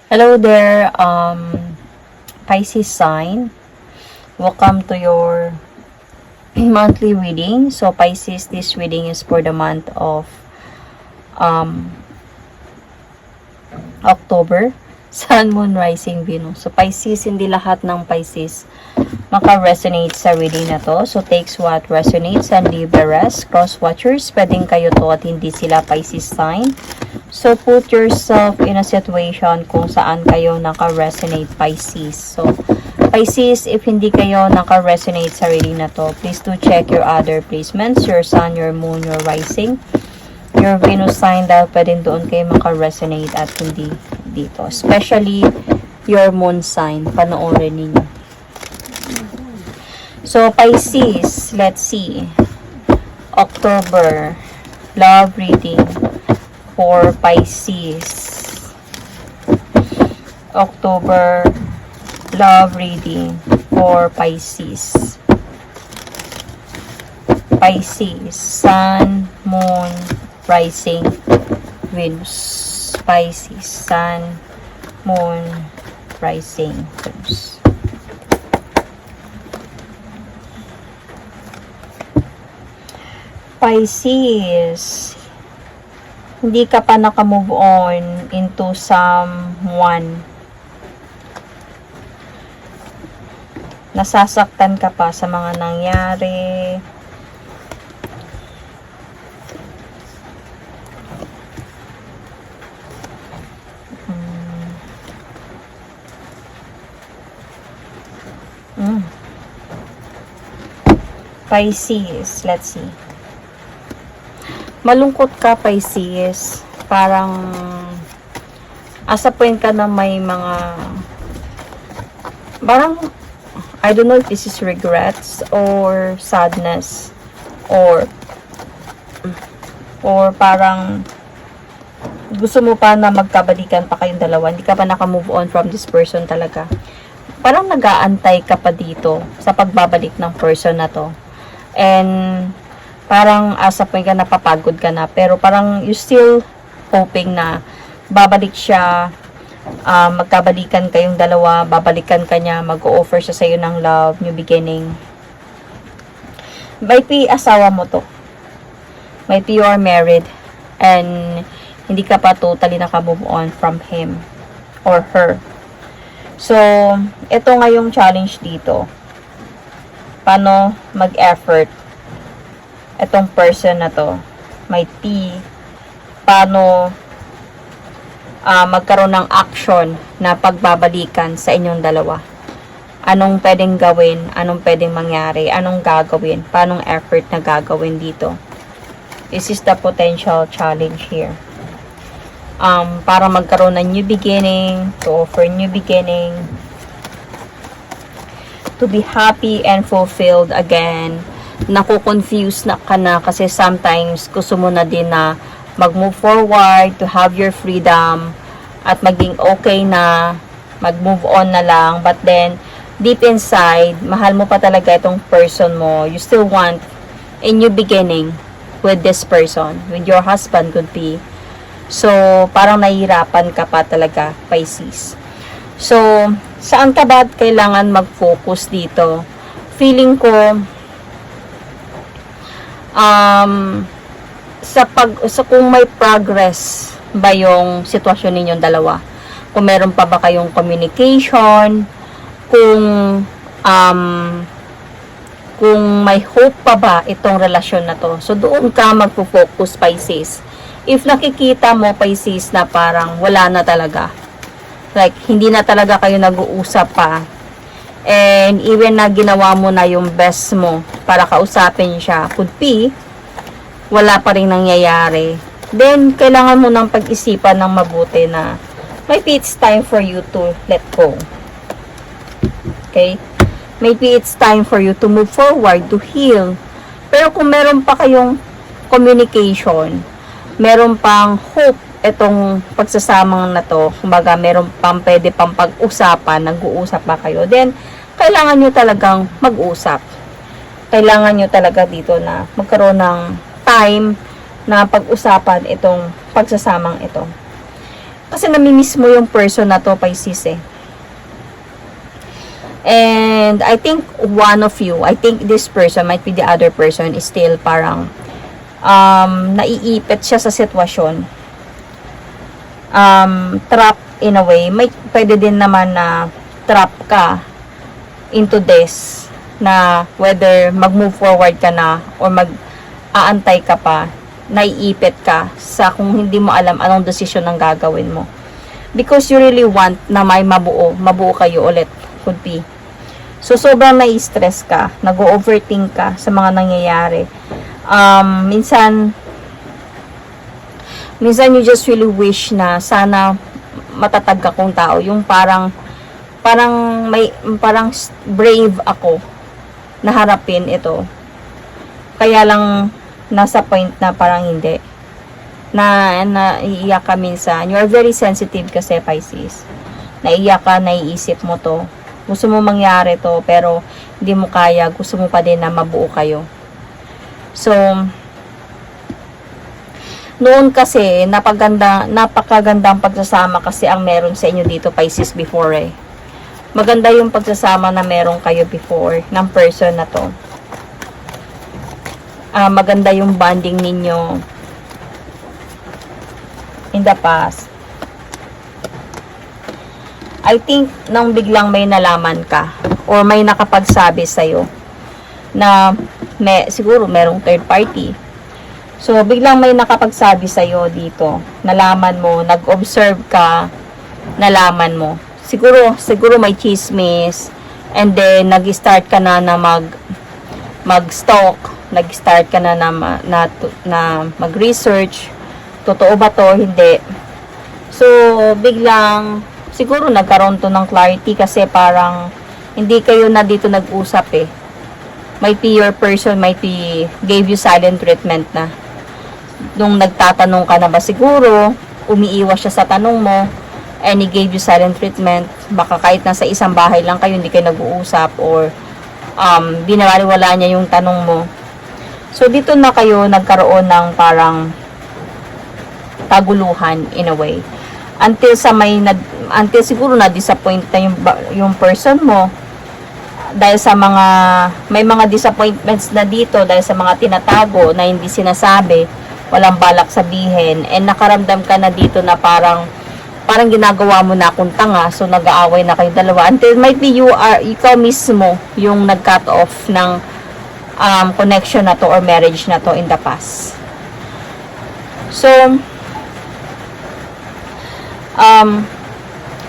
Hello there, Pisces sign. Welcome to your monthly reading. So Pisces, this reading is for the month of October. Sun, Moon, Rising, Venus. So Pisces, hindi lahat ng Pisces maka-resonate sa reading na to. So takes what resonates and leave the rest. Cross-watchers, pwedeng kayo to at hindi sila Pisces sign. So put yourself in a situation kung saan kayo naka-resonate, Pisces. So Pisces, if hindi kayo naka-resonate sa reading na to, please do check your other placements, your Sun, your Moon, your Rising, your Venus sign, dahil pwedeng doon kayo maka-resonate at hindi dito. Especially your Moon sign, panoorin ninyo. So Pisces, let's see. October, love reading for Pisces. October love reading for Pisces. Pisces, Sun, Moon, Rising, Venus. Pisces, Sun, Moon, Rising, Venus. Pisces, hindi ka pa naka-move on into someone. Nasasaktan ka pa sa mga nangyari. Pisces, let's see. Malungkot ka, Pisces. Parang asa point ka na may mga parang I don't know if this is regrets or sadness or parang gusto mo pa na magkabalikan pa kayong dalawa. Hindi ka pa naka-move on from this person talaga. Parang nag-aantay ka pa dito sa pagbabalik ng person na to. And parang asa point ka, napapagod ka na, pero parang you still hoping na babalik siya, magkabalikan kayong dalawa, babalikan ka niya, mag-o-offer siya sa'yo ng love, new beginning. Might be asawa mo to. Might be you are married and hindi ka pa totally naka-move on from him or her. So, ito nga yung challenge dito. Paano mag-effort etong person na to, might be paano magkaroon ng action na pagbabalikan sa inyong dalawa. Anong pwedeng gawin, anong pwedeng mangyari, anong gagawin, paanong effort na gagawin dito. This is the potential challenge here. Para magkaroon ng new beginning, to offer new beginning, to be happy and fulfilled again. Naku-confuse na ka na kasi sometimes gusto mo na din na mag-move forward, to have your freedom, at maging okay na, mag-move on na lang. But then, deep inside, mahal mo pa talaga itong person mo. You still want a new beginning with this person, with your husband could be. So, parang nahihirapan ka pa talaga, Pisces. So, saan ka ba kailangan mag-focus dito? Feeling ko, sa kung may progress ba yung sitwasyon ninyong dalawa, kung meron pa ba kayong communication, kung may hope pa ba itong relasyon na to. So doon ka magpo-focus, Pisces. If nakikita mo, Pisces, na parang wala na talaga, like hindi na talaga kayo nag-uusap pa, and even na ginawa mo na yung best mo para kausapin siya, could be, wala pa rin nangyayari, then kailangan mo nang pag-isipan ng mabuti na maybe it's time for you to let go. Okay? Maybe it's time for you to move forward, to heal. Pero kung meron pa kayong communication, meron pang hope itong pagsasamang na to, kumbaga meron pang pwede pang pag-usapan, nag-uusap pa kayo, then kailangan nyo talagang mag-usap. Kailangan nyo talaga dito na magkaroon ng time na pag-usapan itong pagsasamang ito. Kasi namimiss mo yung person na to, Pisces eh. And I think one of you, I think this person, might be the other person, is still parang naiipit siya sa sitwasyon. Trap in a way. May pwede din naman na trap ka into this, na whether mag-move forward ka na or mag-aantay ka pa, naiipit ka sa kung hindi mo alam anong decision ang gagawin mo. Because you really want na may mabuo kayo ulit, could be. So, sobrang nai-stress ka, nag-overthink ka sa mga nangyayari. Minsan you just really wish na sana matatag akong tao. Yung parang brave ako na harapin ito. Kaya lang, nasa point na parang hindi. Naiiyak ka minsan. You are very sensitive kasi, Pisces. Naiiyak ka, naiisip mo to. Gusto mo mangyari to, pero hindi mo kaya. Gusto mo pa din na mabuo kayo. So, noon kasi, napakagandang pagsasama kasi ang meron sa inyo dito, Pisces, before eh. Maganda yung pagsasama na meron kayo before ng person na to. Maganda yung bonding ninyo in the past. I think nang biglang may nalaman ka or may nakapagsabi sa'yo na siguro merong third party. So, biglang may nakapagsabi sa'yo dito. Nalaman mo, nag-observe ka, nalaman mo. Siguro may chismis, and then nag-start ka na mag-stalk, nag-start ka na mag-research. Totoo ba to? Hindi. So, biglang siguro nagkaroon to ng clarity kasi parang hindi kayo na dito nag-usap eh. Might be your person, might be gave you silent treatment na. Nung nagtatanong ka na ba siguro, umiiwas siya sa tanong mo, and he gave you silent treatment. Baka kahit nasa isang bahay lang kayo, hindi kayo nag-uusap, or binawaliwala niya yung tanong mo. So, dito na kayo nagkaroon ng parang taguluhan in a way. Until siguro na-disappoint na yung person mo dahil sa may mga disappointments na dito dahil sa mga tinatago na hindi sinasabi, walang balak sabihin, and nakaramdam ka na dito na parang ginagawa mo na akong tanga, so nag-aaway na kayo dalawa until might be ikaw mismo yung nag-cut off ng connection na to or marriage na to in the past. So,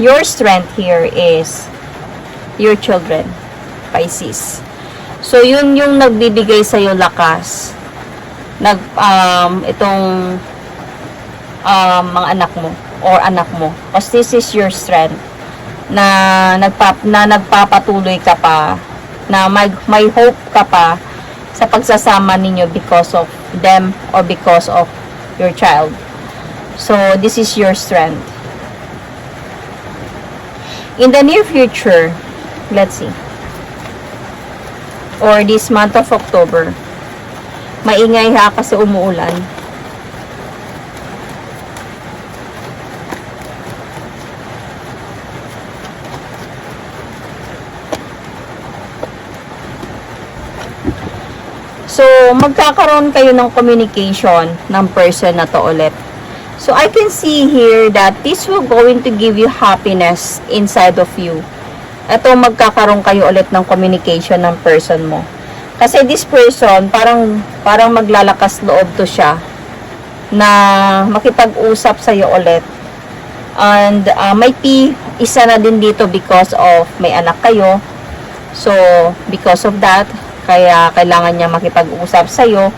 your strength here is your children, Pisces. So, yun yung nagbibigay sa'yo lakas. Itong mga anak mo or anak mo. Because this is your strength na nagpapatuloy ka pa, na may hope ka pa sa pagsasama ninyo because of them or because of your child. So, this is your strength. In the near future, let's see, or this month of October, maingay ha kasi umuulan. So, magkakaroon kayo ng communication ng person na to ulit. So, I can see here that this will going to give you happiness inside of you. Ito, magkakaroon kayo ulit ng communication ng person mo. Kasi this person, parang maglalakas loob to siya na makipag-usap sa'yo ulit. And might be isa na din dito because of may anak kayo. So, because of that, kaya kailangan niya makipag-usap sa'yo.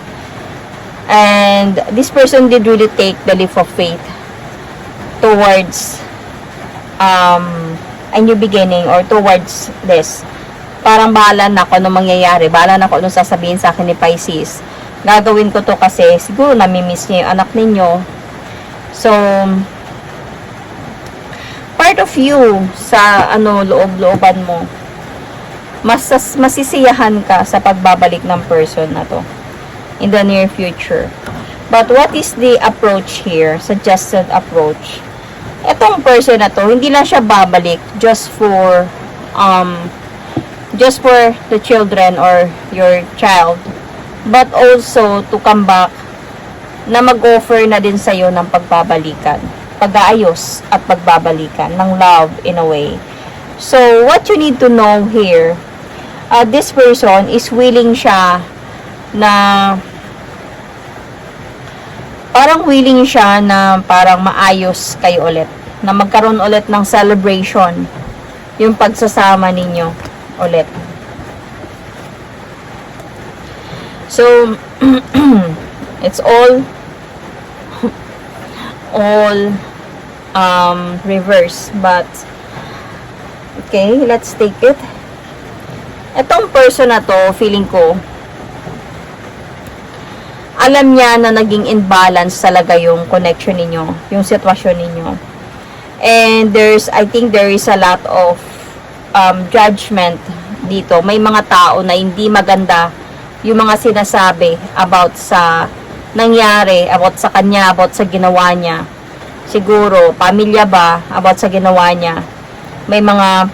And this person did really take the leap of faith towards a new beginning or towards this. Parang bahala na kung anong mangyayari, bahala na kung anong sasabihin sa akin ni Pisces. Gagawin ko to kasi siguro namimiss niya yung anak ninyo. So, part of you sa loob-looban mo, masisiyahan ka sa pagbabalik ng person na to in the near future. But what is the approach here? Suggested approach. Etong person na to, hindi lang siya babalik just for the children or your child, but also to come back na mag-offer na din sa'yo ng pagbabalikan, pag-aayos at pagbabalikan ng love in a way. So, what you need to know here, this person is willing siya na parang willing siya na parang maayos kayo ulit, na magkaroon ulit ng celebration yung pagsasama ninyo ulit. So, it's all reverse, but okay, let's take it. Etong person na to, feeling ko alam niya na naging imbalance talaga yung connection ninyo, yung sitwasyon ninyo. And I think there is a lot of judgment dito. May mga tao na hindi maganda yung mga sinasabi about sa nangyari, about sa kanya, about sa ginawa niya. Siguro, pamilya ba, about sa ginawa niya. May mga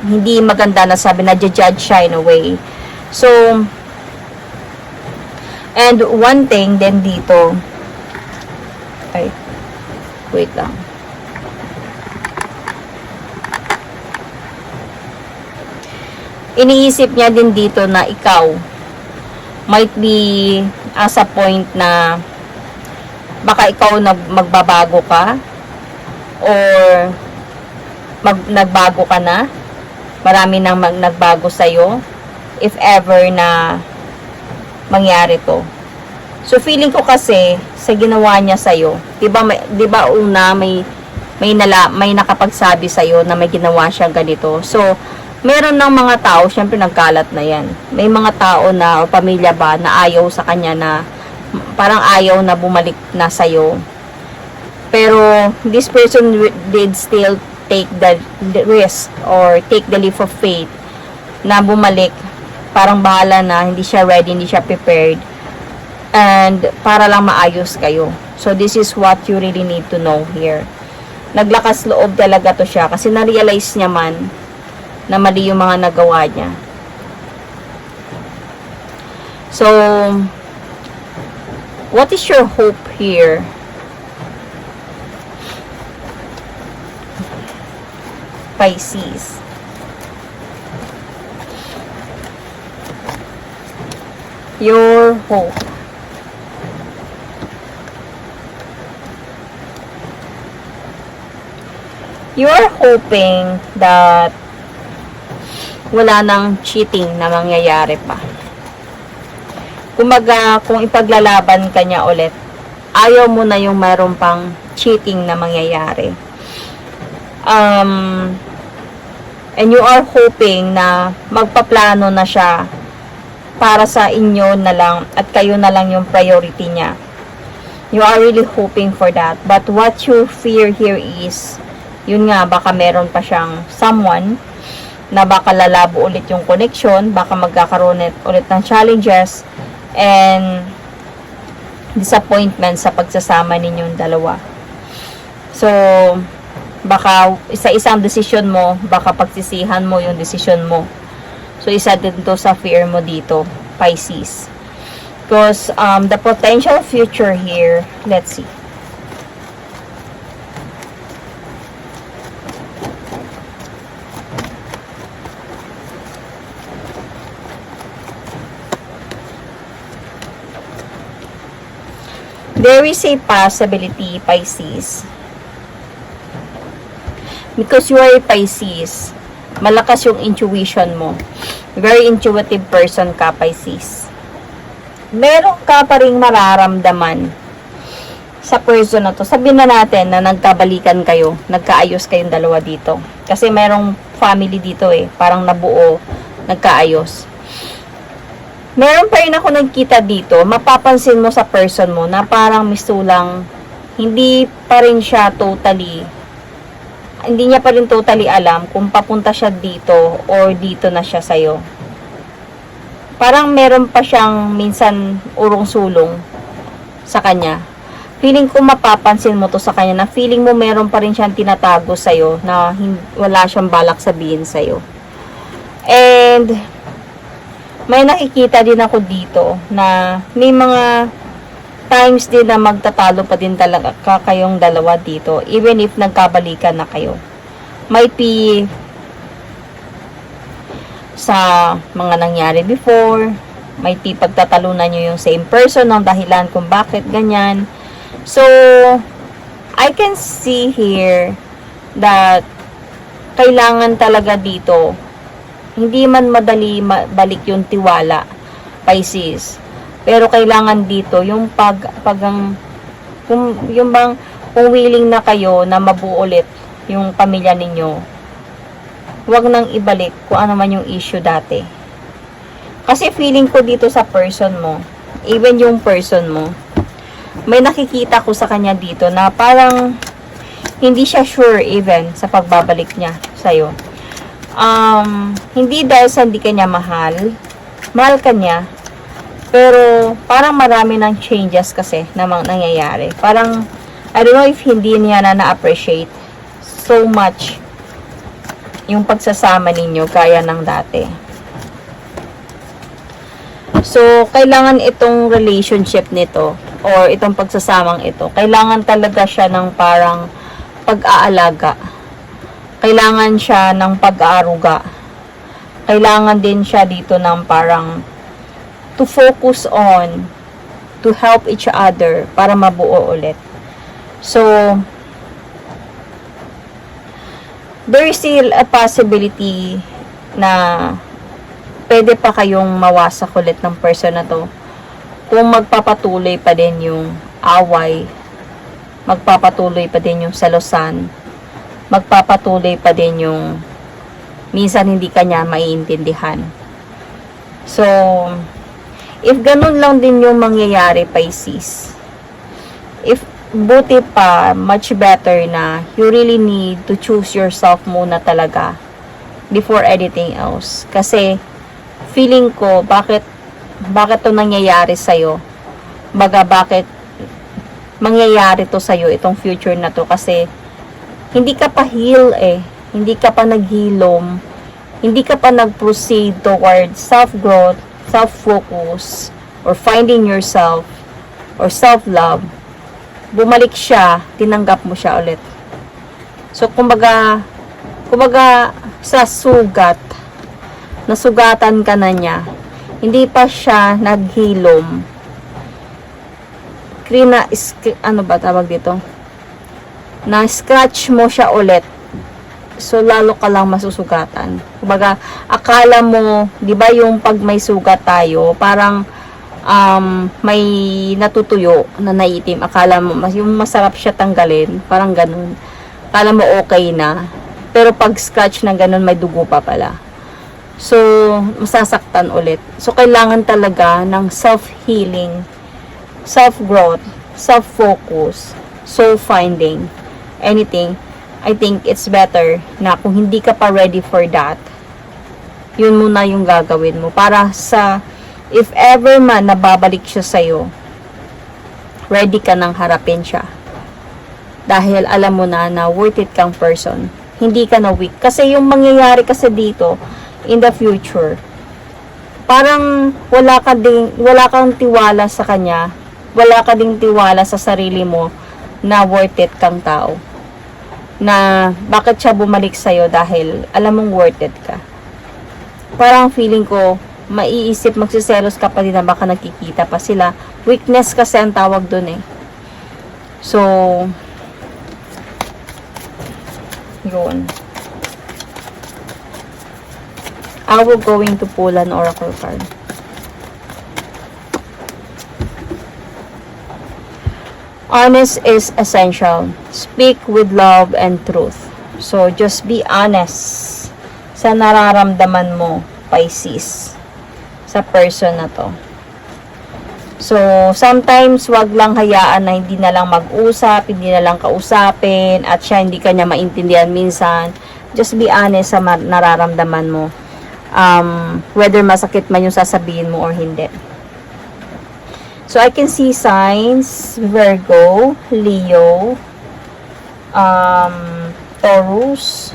hindi maganda na sabi na judge siya in a way. So, and one thing din dito, ay, wait lang. Iniisip niya din dito na ikaw might be as a point na baka ikaw magbabago ka or nagbago ka na. Marami nang nagbago sa'yo if ever na mangyari to. So feeling ko kasi sa ginawa niya sa'yo, 'di ba una may nakapagsabi sa'yo na may ginawa siya ganito. So meron ng mga tao, syempre nagkalat na 'yan. May mga tao na o pamilya ba na ayaw sa kanya, na parang ayaw na bumalik na sa'yo. Pero this person did still take the risk or take the leap of faith na bumalik. Parang bahala na, hindi siya ready, hindi siya prepared, and para lang maayos kayo. So this is what you really need to know here. Naglakas loob talaga to siya kasi na-realize niya man na mali yung mga nagawa niya. So what is your hope here? Pisces. Your hope. You are hoping that wala nang cheating na mangyayari pa. Kumaga, kung ipaglalaban ka niya ulit, ayaw mo na yung mayroon pang cheating na mangyayari. And you are hoping na magpaplano na siya para sa inyo na lang at kayo na lang yung priority niya. You are really hoping for that. But what you fear here is, yun nga, baka meron pa siyang someone na baka lalabo ulit yung connection, baka magkakaroon ulit ng challenges and disappointment sa pagsasama ninyong dalawa. So, baka isa-isang decision mo, baka pagsisihan mo yung decision mo. So, isa din to sa fear mo dito, Pisces. Because the potential future here, let's see. There is a possibility, Pisces. Because you are a Pisces, malakas yung intuition mo. Very intuitive person ka, Pisces. Meron ka pa ring mararamdaman sa person na to. Sabihin na natin na nagkabalikan kayo, nagkaayos kayong dalawa dito. Kasi merong family dito parang nabuo, nagkaayos. Meron pa rin ako nagkita dito, mapapansin mo sa person mo na parang misulang, hindi niya pa rin totally alam kung papunta siya dito or dito na siya sa'yo. Parang meron pa siyang minsan urong-sulong sa kanya. feeling ko mapapansin mo to sa kanya, na feeling mo meron pa rin siyang tinatago sa'yo, na wala siyang balak sabihin sa'yo. And, may nakikita din ako dito, na may mga times din na magtatalo pa din talaga kayong dalawa dito, even if nagkabalikan na kayo. Might be sa mga nangyari before, might be pagtatalunan nyo yung same person ng dahilan kung bakit ganyan. So, I can see here that kailangan talaga dito, hindi man madali balik yung tiwala, Pisces. Pero kailangan dito yung kung willing na kayo na mabuo ulit yung pamilya ninyo, huwag nang ibalik kung ano man yung issue dati. Kasi feeling ko dito sa person mo, even yung person mo, may nakikita ko sa kanya dito na parang hindi siya sure even sa pagbabalik niya sa'yo. Hindi dahil sa hindi kanya mahal ka niya, pero parang marami ng changes kasi namang nangyayari. Parang, I don't know if hindi niya na-appreciate so much yung pagsasama ninyo kaya ng dati. So, kailangan itong relationship nito or itong pagsasamang ito, kailangan talaga siya ng parang pag-aalaga. Kailangan siya ng pag-aaruga. Kailangan din siya dito ng parang to focus on, to help each other para mabuo ulit. So, there is still a possibility na pwede pa kayong mawasak ulit ng person na to kung magpapatuloy pa din yung away, magpapatuloy pa din yung selosan, magpapatuloy pa din yung minsan hindi kanya maiintindihan. So, if ganun lang din yung mangyayari, Pisces, if buti pa, much better na you really need to choose yourself muna talaga before anything else. Kasi, feeling ko, bakit to nangyayari sa'yo? Bakit mangyayari to sa'yo, itong future na to? Kasi, hindi ka pa heal hindi ka pa naghilom, hindi ka pa nag-proceed towards self-growth, self-focus, or finding yourself, or self-love. Bumalik siya, tinanggap mo siya ulit. So, kumbaga sa sugat, nasugatan ka na niya, hindi pa siya naghilom. Ano ba tawag dito? Na-scratch mo siya ulit. So, lalo ka lang masusugatan. Kumbaga, akala mo, di ba yung pag may sugat tayo, parang may natutuyo na naitim. Akala mo, yung masarap siya tanggalin, parang ganun. Akala mo okay na. Pero pag scratch na ganun, may dugo pa pala. So, masasaktan ulit. So, kailangan talaga ng self-healing, self-growth, self-focus, soul-finding, anything. I think it's better na kung hindi ka pa ready for that, yun muna yung gagawin mo. Para sa, if ever man nababalik siya sa'yo, ready ka nang harapin siya. Dahil alam mo na worth it kang person. Hindi ka na weak. Kasi yung mangyayari kasi dito, in the future, parang wala kang tiwala sa kanya, wala ka ding tiwala sa sarili mo na worth it kang tao. Na bakit siya bumalik sa'yo dahil alam mong worth it ka. Parang feeling ko, maiisip, magsiselos ka pa din na baka nagkikita pa sila. Weakness kasi ang tawag dun eh. So, yun. I will going to pull an oracle card. Honest is essential. Speak with love and truth. So, just be honest sa nararamdaman mo, Pisces, sa person na to. So, sometimes, wag lang hayaan na hindi na lang mag-usap, hindi na lang kausapin, at siya hindi kanya maintindihan minsan. Just be honest sa nararamdaman mo. Whether masakit man yung sasabihin mo or hindi. So, I can see signs, Virgo, Leo, Taurus,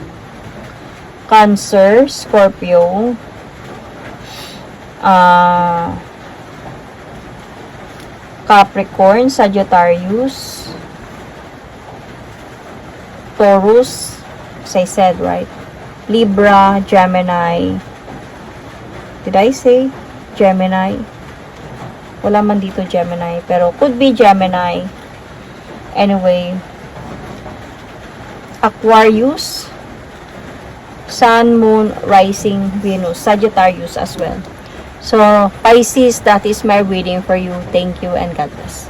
Cancer, Scorpio, Capricorn, Sagittarius, Taurus, as I said, right? Libra, Gemini. Did I say Gemini? Wala man dito Gemini, pero could be Gemini. Anyway, Aquarius, Sun, Moon, Rising, Venus, Sagittarius as well. So, Pisces, that is my reading for you. Thank you and God bless.